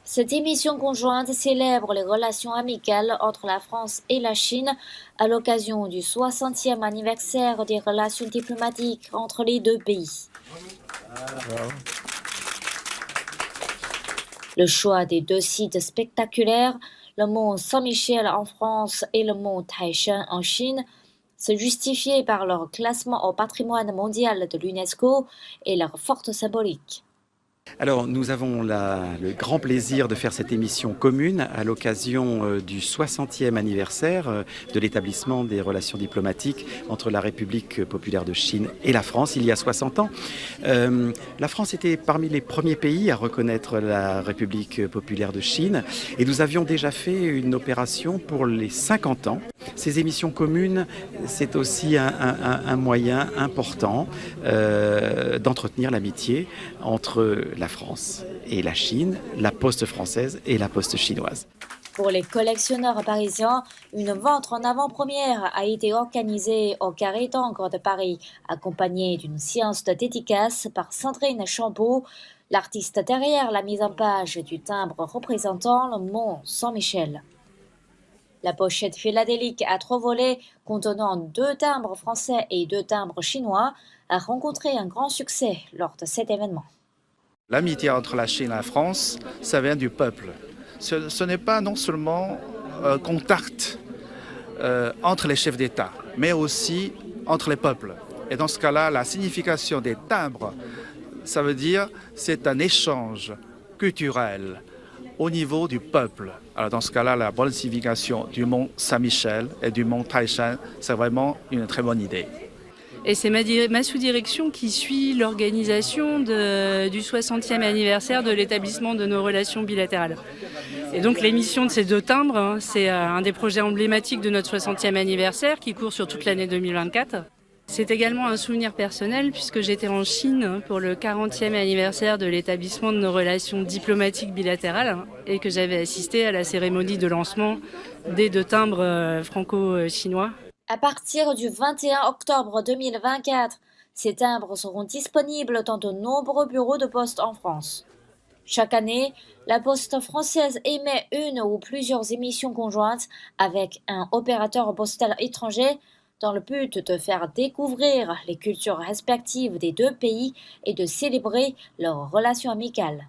Cette émission conjointe célèbre les relations amicales entre la France et la Chine à l'occasion du 60e anniversaire des relations diplomatiques entre les deux pays. Le choix des deux sites spectaculaires, le mont Saint-Michel en France et le mont Taishan en Chine, se justifiait par leur classement au patrimoine mondial de l'UNESCO et leur forte symbolique. Alors, nous avons le grand plaisir de faire cette émission commune à l'occasion du 60e anniversaire de l'établissement des relations diplomatiques entre la République populaire de Chine et la France, il y a 60 ans. La France était parmi les premiers pays à reconnaître la République populaire de Chine et nous avions déjà fait une opération pour les 50 ans. Ces émissions communes, c'est aussi un moyen important d'entretenir l'amitié entre la France et la Chine, la poste française et la poste chinoise. Pour les collectionneurs parisiens, une vente en avant-première a été organisée au Carré d'Encre de Paris, accompagnée d'une séance de dédicace par Sandrine Champeau, l'artiste derrière la mise en page du timbre représentant le mont Saint-Michel. La pochette philatélique à 3 volets, contenant 2 timbres français et 2 timbres chinois, a rencontré un grand succès lors de cet événement. L'amitié entre la Chine et la France, ça vient du peuple. Ce n'est pas non seulement contact entre les chefs d'État, mais aussi entre les peuples. Et dans ce cas-là, la signification des timbres, ça veut dire c'est un échange culturel au niveau du peuple. Alors dans ce cas-là, la bonne signification du mont Saint-Michel et du mont Taishan, c'est vraiment une très bonne idée. Et c'est ma sous-direction qui suit l'organisation du 60e anniversaire de l'établissement de nos relations bilatérales. Et donc l'émission de ces 2 timbres, c'est un des projets emblématiques de notre 60e anniversaire qui court sur toute l'année 2024. C'est également un souvenir personnel puisque j'étais en Chine pour le 40e anniversaire de l'établissement de nos relations diplomatiques bilatérales et que j'avais assisté à la cérémonie de lancement des 2 timbres franco-chinois. À partir du 21 octobre 2024, ces timbres seront disponibles dans de nombreux bureaux de poste en France. Chaque année, la Poste française émet une ou plusieurs émissions conjointes avec un opérateur postal étranger dans le but de faire découvrir les cultures respectives des deux pays et de célébrer leurs relations amicales.